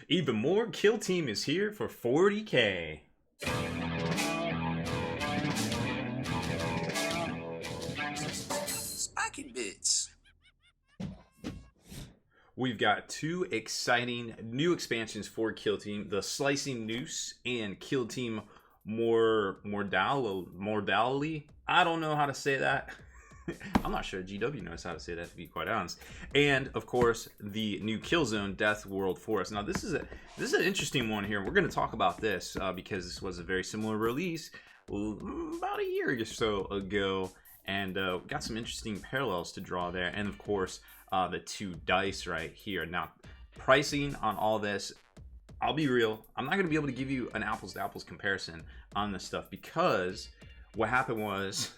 Even more Kill Team is here for 40K. Spiking bits. We've got two exciting new expansions for Kill Team: the Slicing Noose and Kill Team Mordali. I don't know how to say that. I'm not sure GW knows how to say that, to be quite honest. And of course, the new Killzone Death World Forest. Now, this is an interesting one here. We're going to talk about this because this was a very similar release about a year or so ago, and got some interesting parallels to draw there. And of course, the two dice right here. Now, pricing on all this, I'll be real, I'm not going to be able to give you an apples to apples comparison on this stuff, because what happened was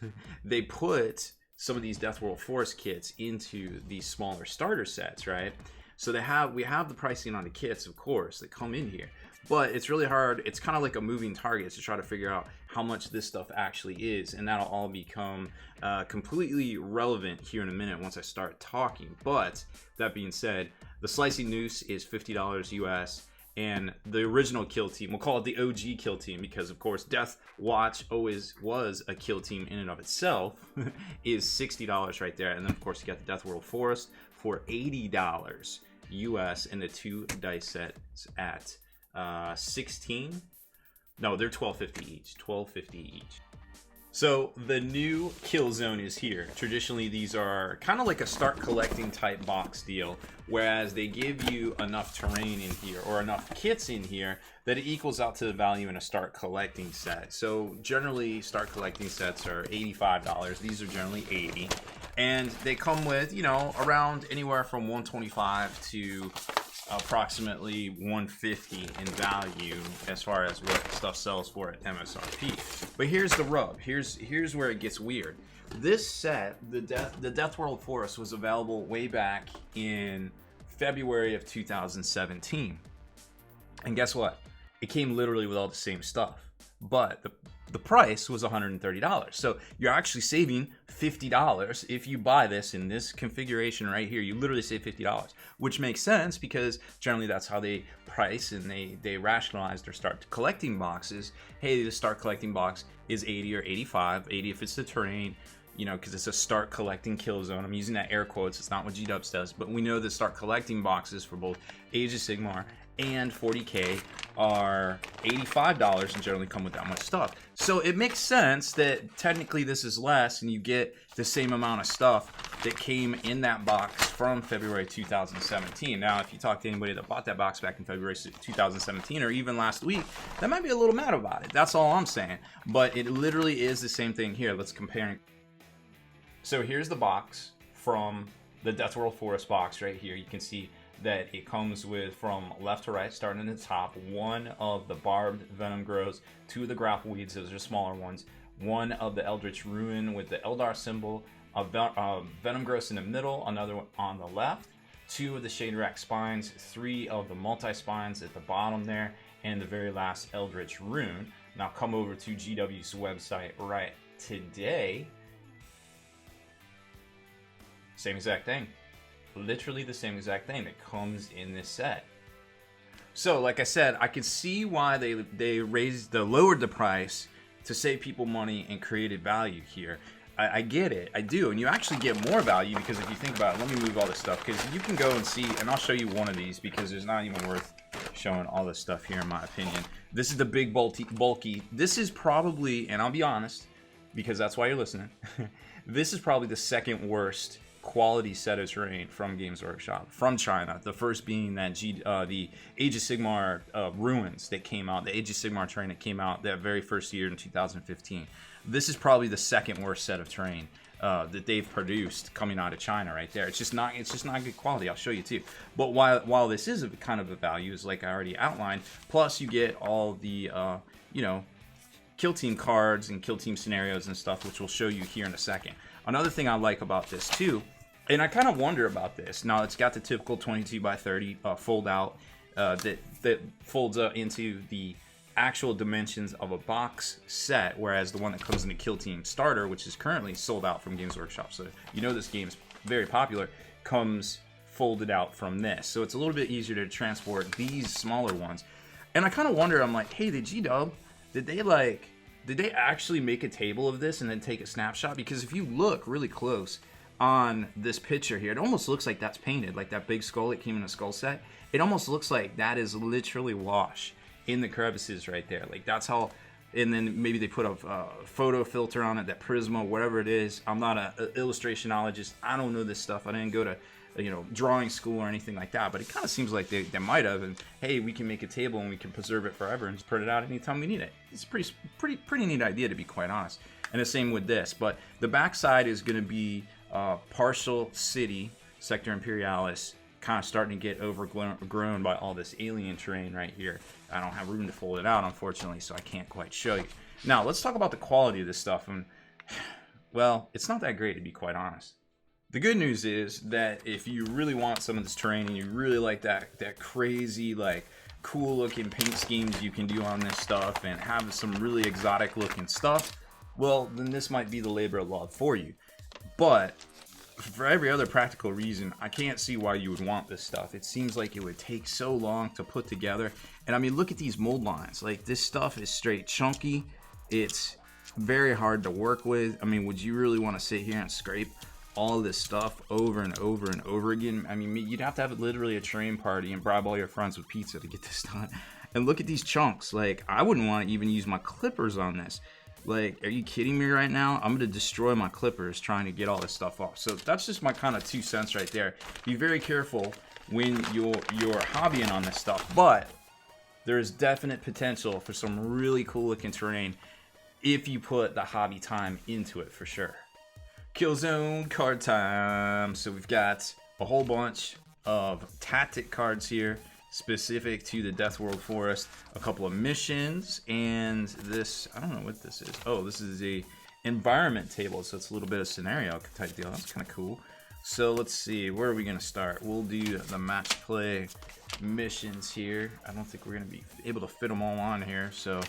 they put some of these Death World Forest kits into these smaller starter sets, right? So we have the pricing on the kits, of course, that come in here, but it's really hard. It's kind of like a moving target to try to figure out how much this stuff actually is, and that'll all become completely relevant here in a minute once I start talking. But that being said, the Slicing Noose is $50 US, and the original Kill Team, we'll call it the OG Kill Team, because of course Death Watch always was a Kill Team in and of itself, is $60 right there. And then of course you got the Death World Forest for $80 US, and the two dice sets at 16. No, they're $12.50 each. $12.50 each. So the new Killzone is here. Traditionally, these are kind of like a start collecting type box deal, whereas they give you enough terrain in here or enough kits in here that it equals out to the value in a start collecting set. So generally, start collecting sets are $85. These are generally $80, and they come with, you know, around anywhere from $125 to approximately $150 in value as far as what stuff sells for at MSRP. But here's the rub. Here's where it gets weird. This set, the Death World Forest, was available way back in February of 2017. And guess what? It came literally with all the same stuff, but the price was $130. So you're actually saving $50 if you buy this in this configuration right here. You literally save $50, which makes sense because generally that's how they price, and they rationalize their start collecting boxes. Hey, the start collecting box is 80 or 85, 80 if it's the terrain, you know, because it's a start collecting kill zone. I'm using that air quotes. It's not what G-Dubs does, but we know the start collecting boxes for both Age of Sigmar and 40K are $85 and generally come with that much stuff. So it makes sense that technically this is less and you get the same amount of stuff that came in that box from February 2017. Now, if you talk to anybody that bought that box back in February 2017 or even last week, that might be a little mad about it. That's all I'm saying. But it literally is the same thing here. Let's compare. So here's the box from the Death World Forest box right here. You can see that it comes with, from left to right, starting at the top, one of the barbed venom grows, two of the grapple weeds, those are smaller ones, one of the Eldritch Ruin with the Eldar symbol, a venom gross in the middle, another one on the left, two of the Shade Rack spines, three of the multi spines at the bottom there, and the very last Eldritch Rune. Now come over to GW's website right today. Same exact thing. Literally the same exact thing that comes in this set. So like I said, I could see why they lowered the price to save people money and created value here. I get it, I do, and you actually get more value because if you think about it, let me move all this stuff, because you can go and see, and I'll show you one of these because there's not even worth showing all this stuff here in my opinion. This is the big bulky. This is probably, and I'll be honest, because that's why you're listening, this is probably the second worst quality set of terrain from Games Workshop from China. The first being that the Age of Sigmar ruins that came out, the Age of Sigmar terrain that came out that very first year in 2015. This is probably the second worst set of terrain that they've produced coming out of China right there. It's just not good quality. I'll show you too. But while this is a kind of a value, is like I already outlined, plus you get all the kill team cards and kill team scenarios and stuff, which we'll show you here in a second. Another thing I like about this too, and I kind of wonder about this. Now it's got the typical 22 by 30 fold out that folds up into the actual dimensions of a box set, whereas the one that comes in the Kill Team starter, which is currently sold out from Games Workshop, so you know this game's very popular, comes folded out from this. So it's a little bit easier to transport these smaller ones. And I kind of wonder, I'm like, hey, the G-Dub, did they actually make a table of this and then take a snapshot? Because if you look really close on this picture here, it almost looks like that's painted, like that big skull that came in a skull set. It almost looks like that is literally wash in the crevices right there. Like that's how, and then maybe they put a photo filter on it, that Prisma, whatever it is. I'm not an illustrationologist. I don't know this stuff. I didn't go to, drawing school or anything like that, but it kind of seems like they might have, and hey, we can make a table and we can preserve it forever and just print it out anytime we need it. It's a pretty neat idea, to be quite honest. And the same with this, but the back side is going to be partial city, Sector Imperialis, kind of starting to get overgrown by all this alien terrain right here. I don't have room to fold it out, unfortunately, so I can't quite show you. Now, let's talk about the quality of this stuff. And, well, it's not that great, to be quite honest. The good news is that if you really want some of this terrain and you really like that crazy, like, cool looking paint schemes you can do on this stuff and have some really exotic looking stuff, well, then this might be the labor of love for you. But for every other practical reason, I can't see why you would want this stuff. It seems like it would take so long to put together. And I mean, look at these mold lines. Like, this stuff is straight chunky. It's very hard to work with. I mean, would you really want to sit here and scrape all this stuff over and over and over again? I mean, you'd have to have literally a terrain party and bribe all your friends with pizza to get this done. And look at these chunks. Like, I wouldn't want to even use my clippers on this. Like, are you kidding me right now? I'm going to destroy my clippers trying to get all this stuff off. So that's just my kind of 2 cents right there. Be very careful when you're hobbying on this stuff. But there is definite potential for some really cool looking terrain if you put the hobby time into it, for sure. Killzone card time. So we've got a whole bunch of tactic cards here, specific to the Death World Forest, a couple of missions, and this, I don't know what this is. Oh, this is a environment table, so it's a little bit of scenario type deal. That's kind of cool. So let's see, where are we going to start? We'll do the match play missions here. I don't think we're going to be able to fit them all on here, so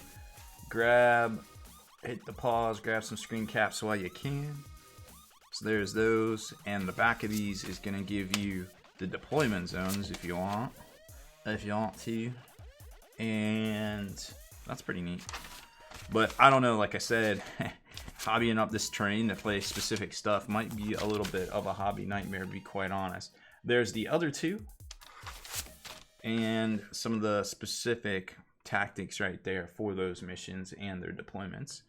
hit the pause, grab some screen caps while you can. So there's those, and the back of these is going to give you the deployment zones if you want to, and that's pretty neat. But I don't know, like I said, hobbying up this terrain to play specific stuff might be a little bit of a hobby nightmare, to be quite honest. There's the other two, and some of the specific tactics right there for those missions and their deployments.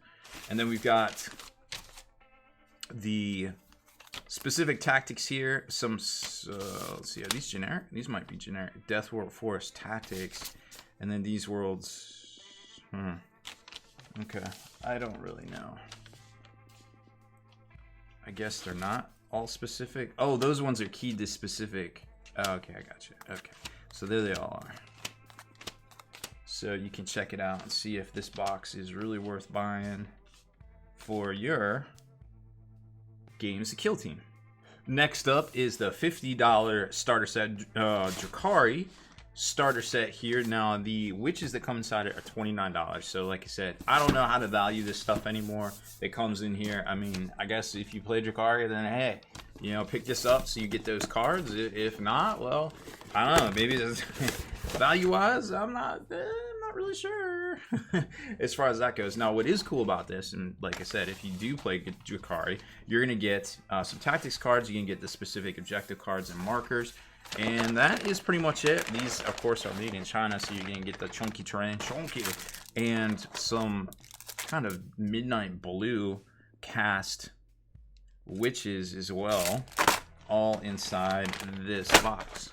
And then we've got the specific tactics here. Some let's see, are these generic? These might be generic. Death World Forest tactics, and then these worlds. Okay, I don't really know. I guess they're not all specific. Oh, those ones are keyed to specific. Oh, okay, I got you. Okay, so there they all are. So you can check it out and see if this box is really worth buying for your Games to Kill team. Next up is the $50 starter set, Drakari starter set here. Now, the witches that come inside it are $29. So, like I said, I don't know how to value this stuff anymore. It comes in here. I mean, I guess if you play Drakari, then hey, pick this up so you get those cards. If not, well, I don't know. Maybe value-wise, I'm not really sure as far as that goes. Now, what is cool about this, and like I said, if you do play Drakari, you're going to get some tactics cards. You can get the specific objective cards and markers, and that is pretty much it. These, of course, are made in China, so you're going to get the chunky terrain, and some kind of midnight blue cast witches as well, all inside this box.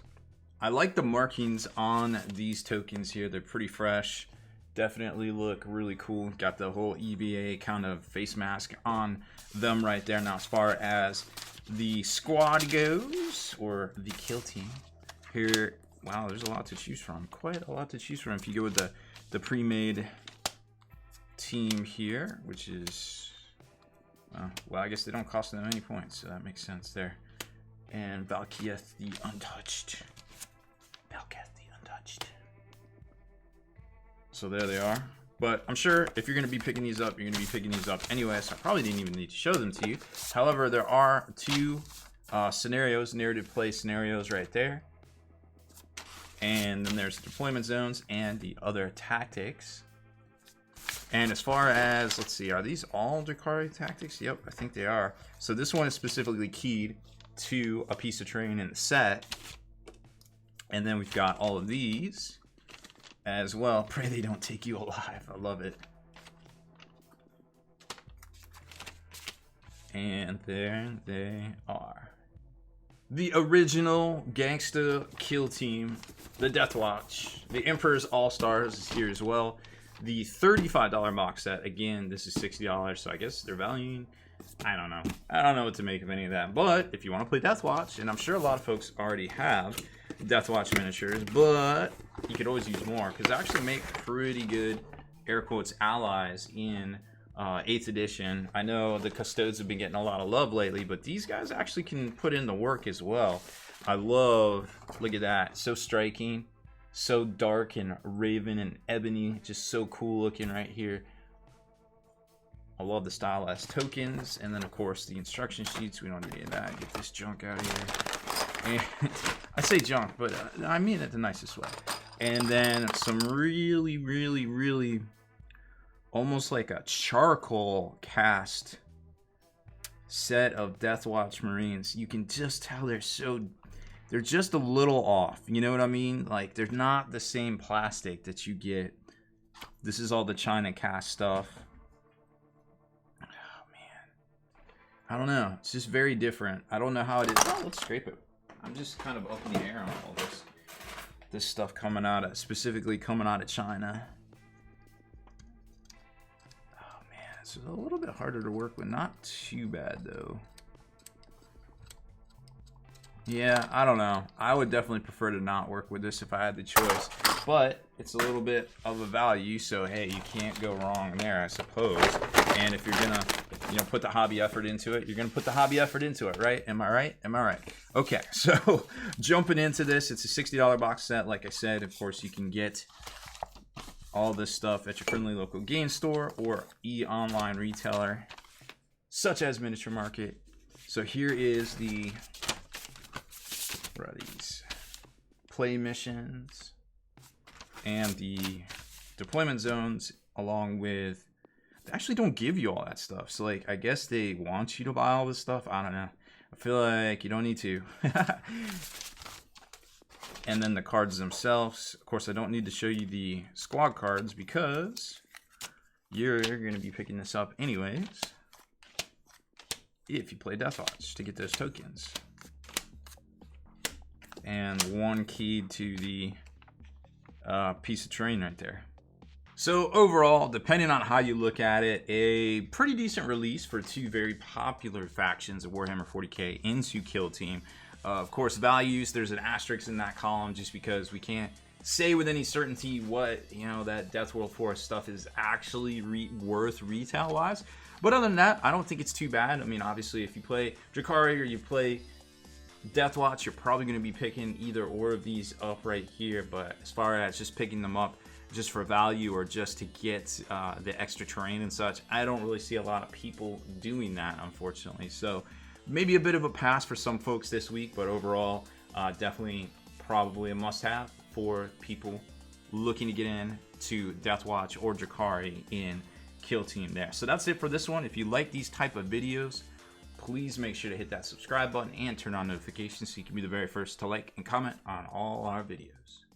I like the markings on these tokens here. They're pretty fresh. Definitely look really cool. Got the whole EVA kind of face mask on them right there. Now, as far as the squad goes, or the kill team, here, wow, there's a lot to choose from. Quite a lot to choose from if you go with the pre-made team here, which is, well, I guess they don't cost them any points, so that makes sense there. And Valkieth the Untouched. So there they are. But I'm sure if you're going to be picking these up, you're going to be picking these up anyway, so I probably didn't even need to show them to you. However, there are two scenarios, narrative play scenarios right there. And then there's deployment zones and the other tactics. And as far as, let's see, are these all Drakari tactics? Yep, I think they are. So this one is specifically keyed to a piece of terrain in the set. And then we've got all of these as well. Pray they don't take you alive. I love it. And there they are. The original gangsta kill team, the Death Watch. The Emperor's All-Stars is here as well. The $35 box set, again, this is $60, so I guess they're valuing, I don't know. I don't know what to make of any of that. But if you want to play Death Watch, and I'm sure a lot of folks already have Death Watch miniatures, but you could always use more, because they actually make pretty good, air quotes, allies in 8th edition. I know the Custodes have been getting a lot of love lately, but these guys actually can put in the work as well. I love, look at that, so striking, so dark and raven and ebony, just so cool looking right here. I love the stylized tokens, and then of course the instruction sheets. We don't need any of that. Get this junk out of here. And I say junk, but I mean it the nicest way. And then some really, really, really almost like a charcoal cast set of Death Watch Marines. You can just tell they're just a little off. You know what I mean? Like, they're not the same plastic that you get. This is all the China cast stuff. Oh, man. I don't know. It's just very different. I don't know how it is. Oh, let's scrape it. I'm just kind of up in the air on all this stuff coming out of, specifically coming out of China. It's a little bit harder to work with. Not too bad, though. Yeah, I don't know. I would definitely prefer to not work with this if I had the choice. But it's a little bit of a value, so hey, you can't go wrong there, I suppose. And if you're gonna, put the hobby effort into it, you're gonna put the hobby effort into it, right? Am I right? Am I right? Okay, so jumping into this, it's a $60 box set. Like I said, of course, you can get all this stuff at your friendly local game store or e-online retailer, such as Miniature Market. So here is the, what are these? Play missions and the deployment zones, along with, they actually don't give you all that stuff. So like, I guess they want you to buy all this stuff. I don't know. I feel like you don't need to. And then the cards themselves. Of course, I don't need to show you the squad cards because you're going to be picking this up anyways if you play Death Watch to get those tokens. And one key to the piece of terrain right there. So overall, depending on how you look at it, a pretty decent release for two very popular factions of Warhammer 40k into Kill Team. Of course, values, there's an asterisk in that column just because we can't say with any certainty what, that Death World Force stuff is actually worth retail-wise. But other than that, I don't think it's too bad. I mean, obviously, if you play Drakari or you play Death Watch, you're probably going to be picking either or of these up right here. But as far as just picking them up just for value or just to get the extra terrain and such, I don't really see a lot of people doing that, unfortunately. So maybe a bit of a pass for some folks this week, but overall, definitely probably a must-have for people looking to get in to Death Watch or Drakari in Kill Team there. So that's it for this one. If you like these type of videos, please make sure to hit that subscribe button and turn on notifications so you can be the very first to like and comment on all our videos.